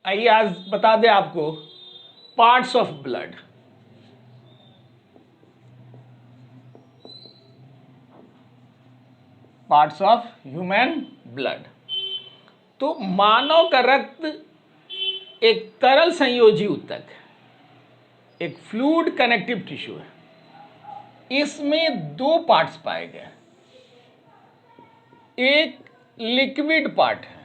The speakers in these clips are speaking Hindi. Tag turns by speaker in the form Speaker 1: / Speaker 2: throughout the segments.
Speaker 1: आइए आज बता दें आपको parts of blood. Parts of human blood. तो मानव का रक्त एक तरल संयोजी ऊतक है, एक फ्लूइड कनेक्टिव टिश्यू है। इसमें दो पार्ट्स पाए गए, एक लिक्विड पार्ट है,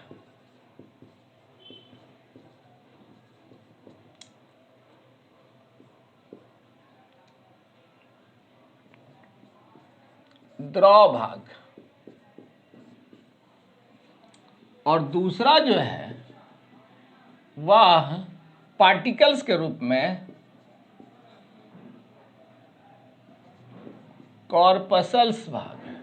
Speaker 1: द्रव भाग, और दूसरा जो है वह पार्टिकल्स के रूप में कॉर्पसल्स भाग है।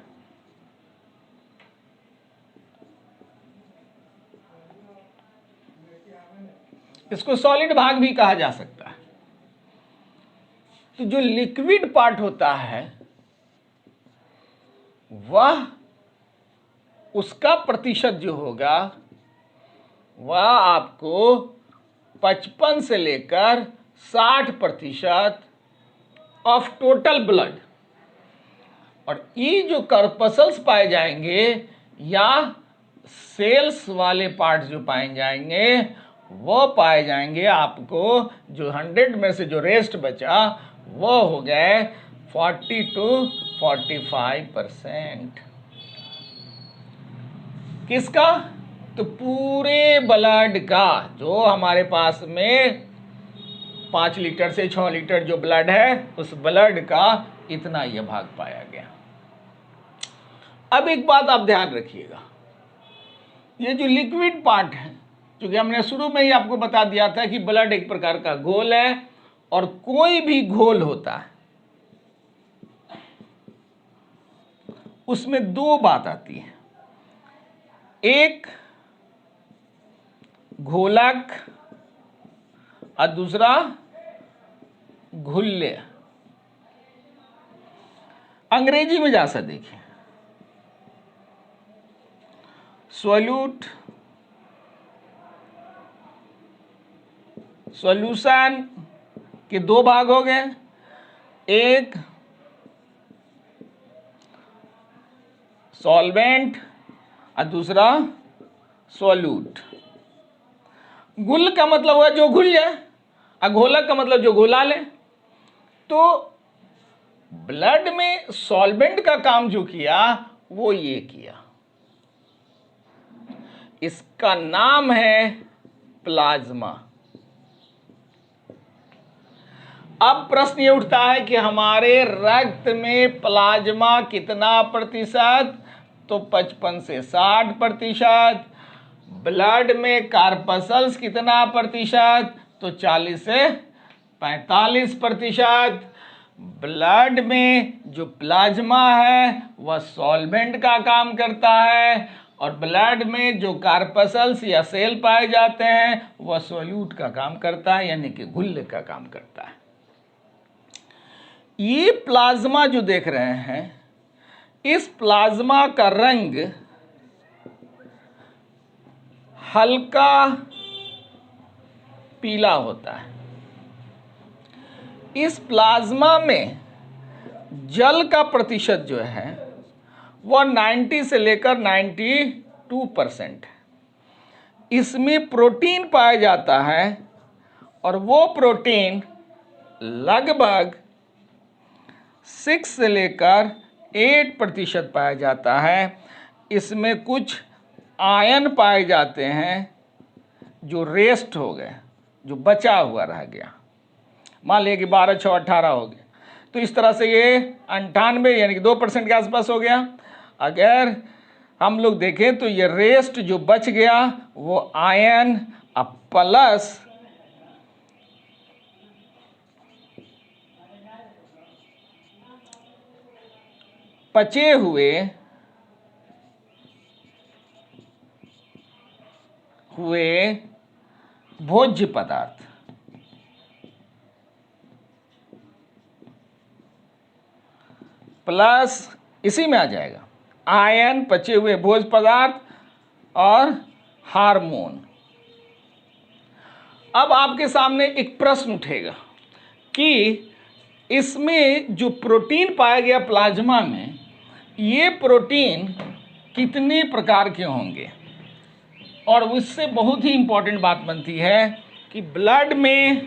Speaker 1: इसको सॉलिड भाग भी कहा जा सकता है। तो जो लिक्विड पार्ट होता है वह उसका प्रतिशत जो होगा वह आपको 55 से लेकर 60% ऑफ टोटल ब्लड, और ये जो कॉर्पसल्स पाए जाएंगे या सेल्स वाले पार्ट्स जो पाए जाएंगे वो पाए जाएंगे आपको, जो 100 में से जो रेस्ट बचा वो हो गए 40 to 45%। किसका? तो पूरे ब्लड का, जो हमारे पास में 5 लीटर से 6 लीटर जो ब्लड है उस ब्लड का इतना यह भाग पाया गया। अब एक बात आप ध्यान रखिएगा, ये जो लिक्विड पार्ट है, क्योंकि हमने शुरू में ही आपको बता दिया था कि ब्लड एक प्रकार का घोल है, और कोई भी घोल होता है उसमें दो बात आती है, एक घोलक और दूसरा घुल्य। अंग्रेजी में जा सा देखिए, सोल्यूट, सॉल्यूशन के दो भाग हो गए, एक सॉल्वेंट और दूसरा सॉल्यूट। गुल का मतलब हुआ जो घुल जाए, और घोलक का मतलब जो घोला ले। तो ब्लड में सॉल्वेंट का काम जो किया वो ये किया, इसका नाम है प्लाज्मा। अब प्रश्न ये उठता है कि हमारे रक्त में प्लाज्मा कितना प्रतिशत? तो 55 से 60%। ब्लड में कॉर्पसल्स कितना प्रतिशत? तो 40 से 45%। ब्लड में जो प्लाज्मा है वह सॉल्वेंट का काम करता है, और ब्लड में जो कॉर्पसल्स या सेल पाए जाते हैं वह सोल्यूट का काम करता है, यानी कि घुल्य का काम करता है। ये प्लाज्मा जो देख रहे हैं, इस प्लाज्मा का रंग हल्का पीला होता है। इस प्लाज्मा में जल का प्रतिशत जो है वह 90 से लेकर 92% है। इसमें प्रोटीन पाया जाता है, और वो प्रोटीन लगभग 6 से लेकर 8% पाया जाता है। इसमें कुछ आयन पाए जाते हैं जो रेस्ट हो गए, जो बचा हुआ रह गया। मान लिया कि 12, 6, 18 हो गए, तो इस तरह से ये 98 यानी कि 2% के आसपास हो गया। अगर हम लोग देखें तो ये रेस्ट जो बच गया वो आयन प्लस पचे हुए भोज्य पदार्थ, प्लस इसी में आ जाएगा आयन, पचे हुए भोज्य पदार्थ और हार्मोन। अब आपके सामने एक प्रश्न उठेगा कि इसमें जो प्रोटीन पाया गया प्लाज्मा में, ये प्रोटीन कितने प्रकार के होंगे। और उससे बहुत ही इंपॉर्टेंट बात बनती है कि ब्लड में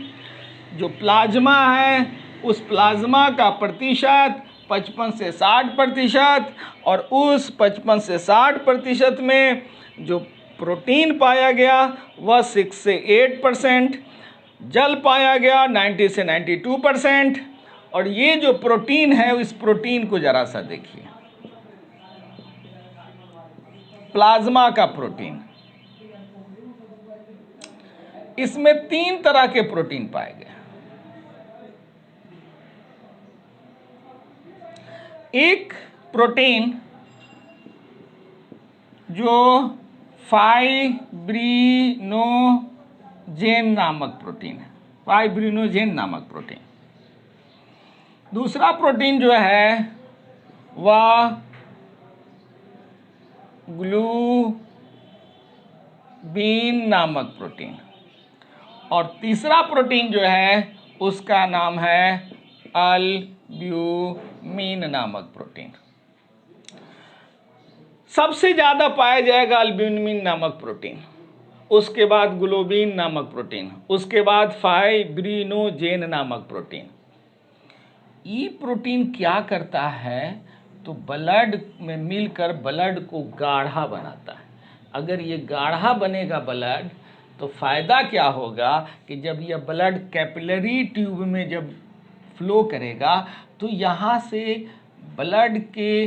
Speaker 1: जो प्लाज्मा है उस प्लाज्मा का प्रतिशत 55 से 60%, और उस 55 से 60% में जो प्रोटीन पाया गया वह 6 से 8%, जल पाया गया 90 से 92%। और ये जो प्रोटीन है, इस प्रोटीन को जरा सा देखिए, प्लाज्मा का प्रोटीन, इसमें 3 तरह के प्रोटीन पाए गए। एक प्रोटीन जो फाइब्रिनोजेन नामक प्रोटीन है, फाइब्रिनोजेन नामक प्रोटीन। दूसरा प्रोटीन जो है वह ग्लूबिन नामक प्रोटीन। और तीसरा प्रोटीन जो है उसका नाम है अल्ब्यूमिन नामक प्रोटीन। सबसे ज़्यादा पाया जाएगा अल्ब्यूमिन नामक प्रोटीन, उसके बाद ग्लोबिन नामक प्रोटीन, उसके बाद फाइब्रिनोजेन नामक प्रोटीन। ये प्रोटीन क्या करता है, तो ब्लड में मिलकर ब्लड को गाढ़ा बनाता है। अगर ये गाढ़ा बनेगा ब्लड, तो फ़ायदा क्या होगा कि जब यह ब्लड कैपिलरी ट्यूब में जब फ्लो करेगा तो यहाँ से ब्लड के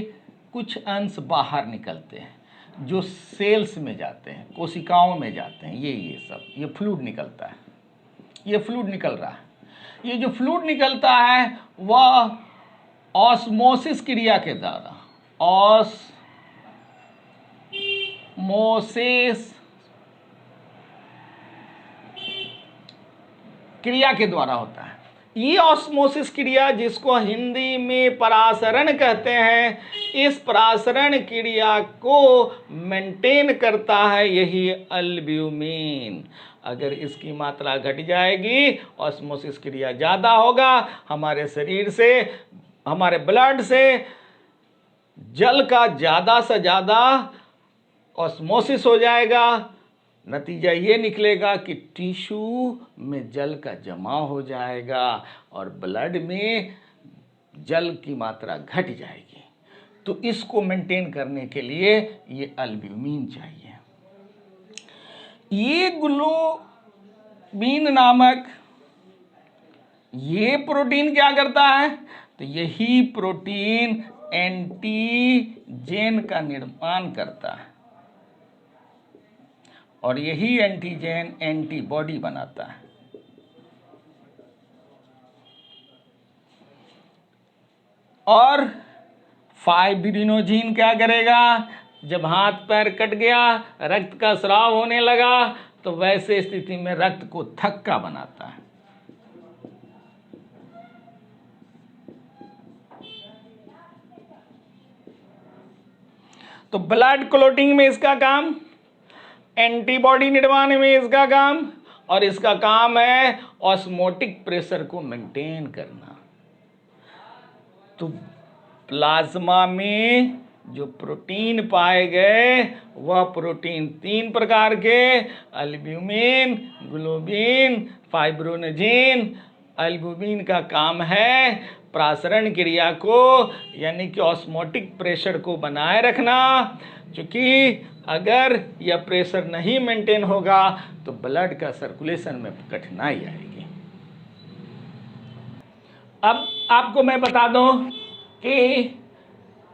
Speaker 1: कुछ अंश बाहर निकलते हैं जो सेल्स में जाते हैं, कोशिकाओं में जाते हैं। ये फ्लूइड निकलता है, ये फ्लूइड निकल रहा है। ये जो फ्लूइड निकलता है वह ऑस्मोसिस क्रिया के द्वारा, ऑस्मोसिस क्रिया के द्वारा होता है। ये ऑस्मोसिस क्रिया, जिसको हिंदी में परासरण कहते हैं, इस परासरण क्रिया को मेंटेन करता है यही अल्ब्यूमिन। अगर इसकी मात्रा घट जाएगी, ऑस्मोसिस क्रिया ज़्यादा होगा, हमारे शरीर से, हमारे ब्लड से जल का ज़्यादा से ज़्यादा ऑस्मोसिस हो जाएगा। नतीजा ये निकलेगा कि टिश्यू में जल का जमा हो जाएगा और ब्लड में जल की मात्रा घट जाएगी। तो इसको मेंटेन करने के लिए ये अल्ब्यूमिन चाहिए। ये ग्लोबिन नामक ये प्रोटीन क्या करता है, तो यही प्रोटीन एंटीजन का निर्माण करता है और यही एंटीजन एंटीबॉडी बनाता है। और फाइब्रिनोजेन क्या करेगा, जब हाथ पैर कट गया, रक्त का स्राव होने लगा, तो वैसे स्थिति में रक्त को थक्का बनाता है। तो ब्लड क्लॉटिंग में इसका काम, एंटीबॉडी निर्माण में इसका काम, और इसका काम है ऑस्मोटिक प्रेशर को मेंटेन करना। तो प्लाज्मा में जो प्रोटीन पाए गए वह प्रोटीन 3 प्रकार के, अल्ब्यूमिन, ग्लोबिन, फाइब्रिनोजेन। अल्ब्यूमिन का काम है प्रासरण क्रिया को, यानी कि ऑस्मोटिक प्रेशर को बनाए रखना। क्योंकि अगर यह प्रेशर नहीं मेंटेन होगा तो ब्लड का सर्कुलेशन में कठिनाई आएगी। अब आपको मैं बता दूं कि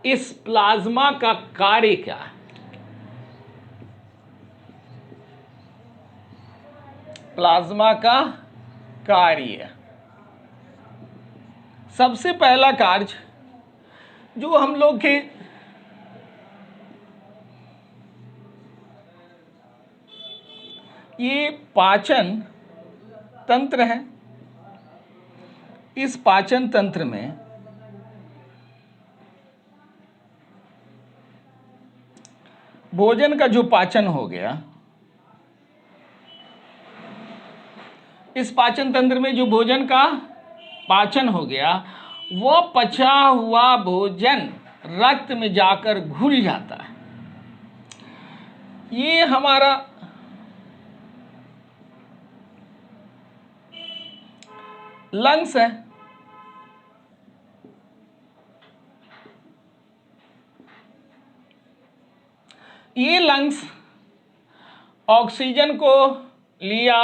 Speaker 1: इस प्लाज्मा का कार्य क्या है। प्लाज्मा का कार्य, सबसे पहला कार्य जो हम लोग के ये पाचन तंत्र है, इस पाचन तंत्र में भोजन का जो पाचन हो गया, इस पाचन तंत्र में जो भोजन का पाचन हो गया, वो पचा हुआ भोजन रक्त में जाकर घुल जाता है। ये हमारा लंग्स है। ये लंग्स ऑक्सीजन को लिया,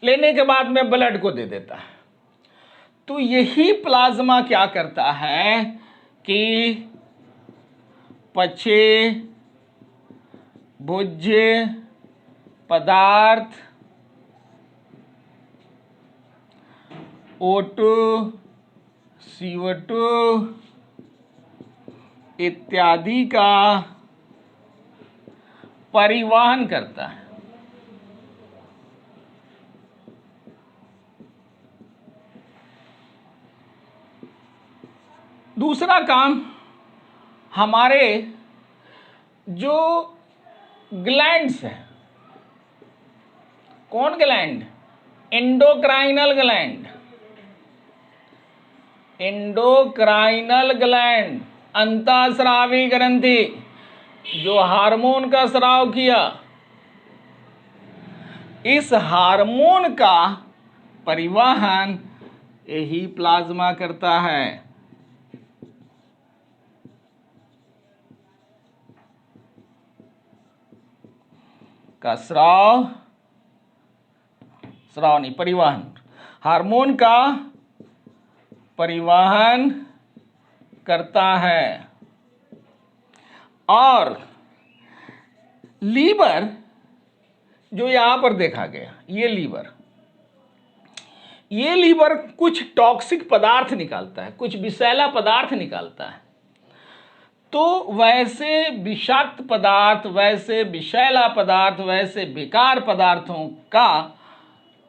Speaker 1: लेने के बाद में ब्लड को दे देता है। तो यही प्लाज्मा क्या करता है कि पचे भोज्य पदार्थ O2, CO2 इत्यादि का परिवहन करता है। दूसरा काम, हमारे जो ग्लैंड्स हैं, कौन gland? Endocrinal gland. Endocrinal gland, अंतःस्रावी ग्रंथि, जो हार्मोन का स्राव किया, इस हार्मोन का परिवहन यही प्लाज्मा करता है। का स्राव नहीं, परिवहन, हार्मोन का परिवहन करता है। और लीवर, जो यहां पर देखा गया, ये लीवर कुछ टॉक्सिक पदार्थ निकालता है, कुछ विषैला पदार्थ निकालता है। तो वैसे विषाक्त पदार्थ, वैसे विषैला पदार्थ, वैसे बेकार पदार्थों का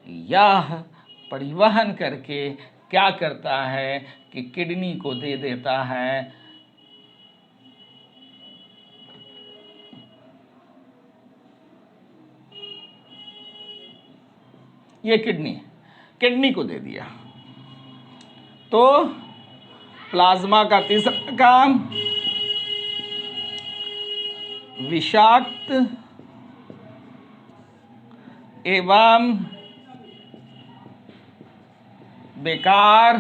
Speaker 1: यह परिवहन करके क्या करता है कि किडनी को दे देता है। ये किडनी को दे दिया। तो प्लाज्मा का तीसरा काम, विषाक्त एवं बेकार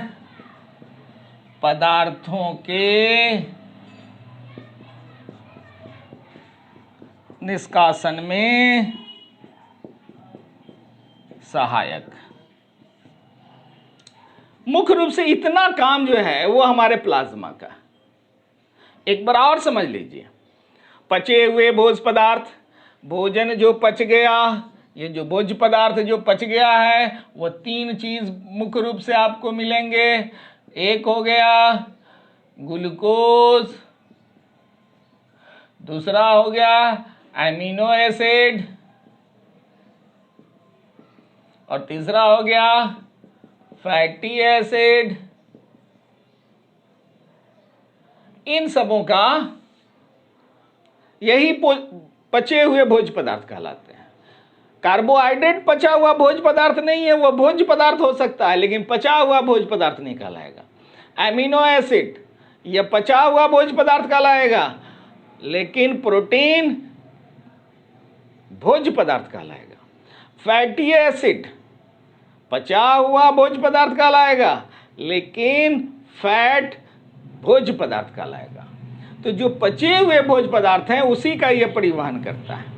Speaker 1: पदार्थों के निष्कासन में सहायक। मुख्य रूप से इतना काम जो है वो हमारे प्लाज्मा का। एक बार और समझ लीजिए, पचे हुए भोज्य पदार्थ, भोजन जो पच गया, ये जो भोज्य पदार्थ जो पच गया है, वो तीन चीज मुख्य रूप से आपको मिलेंगे। एक हो गया ग्लूकोज, दूसरा हो गया एमिनो एसिड, और तीसरा हो गया फैटी एसिड। इन सबों का यही पचे हुए भोज्य पदार्थ कहलाते हैं। कार्बोहाइड्रेट पचा हुआ भोज्य पदार्थ नहीं है, वह भोज्य पदार्थ हो सकता है लेकिन पचा हुआ भोज्य पदार्थ नहीं कहलाएगा। एमिनो एसिड यह पचा हुआ भोज्य पदार्थ कहलाएगा, लेकिन प्रोटीन भोज्य पदार्थ कहलाएगा। फैटी एसिड पचा हुआ भोज्य पदार्थ कहलाएगा, लेकिन फैट भोज्य पदार्थ कहलाएगा। तो जो पचे हुए भोज्य पदार्थ हैं उसी का यह परिवहन करता है।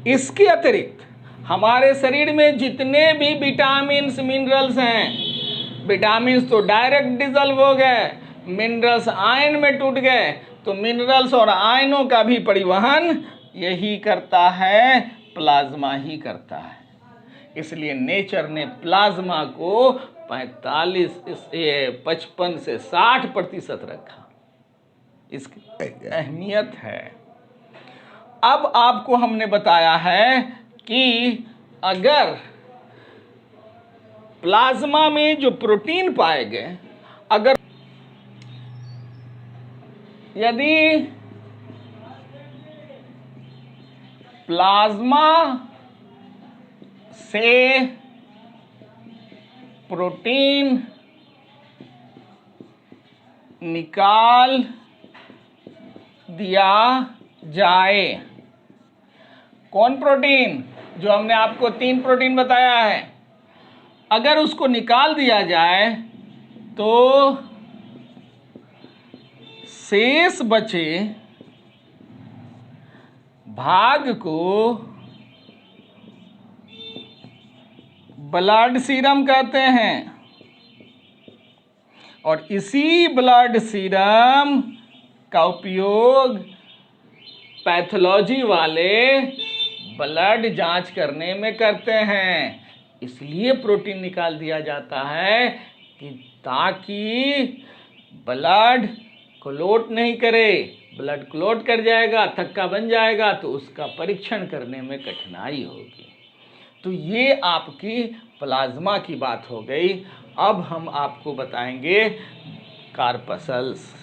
Speaker 1: इसके अतिरिक्त हमारे शरीर में जितने भी विटामिन्स मिनरल्स हैं, विटामिन्स तो डायरेक्ट डिजल्व हो गए, मिनरल्स आयन में टूट गए, तो मिनरल्स और आयनों का भी परिवहन यही करता है, प्लाज्मा ही करता है। इसलिए नेचर ने प्लाज्मा को 55 से 60% रखा। इसकी अहमियत है। अब आपको हमने बताया है कि अगर प्लाज्मा में जो प्रोटीन पाए गए, यदि प्लाज्मा से प्रोटीन निकाल दिया जाए। कौन प्रोटीन? जो हमने आपको 3 प्रोटीन बताया है, अगर उसको निकाल दिया जाए तो शेष बचे भाग को ब्लड सीरम कहते हैं, और इसी ब्लड सीरम का उपयोग पैथोलॉजी वाले ब्लड जांच करने में करते हैं। इसलिए प्रोटीन निकाल दिया जाता है कि ताकि ब्लड क्लॉट नहीं करे। ब्लड क्लॉट कर जाएगा, थक्का बन जाएगा, तो उसका परीक्षण करने में कठिनाई होगी। तो ये आपकी प्लाज्मा की बात हो गई। अब हम आपको बताएंगे कार्पसल्स।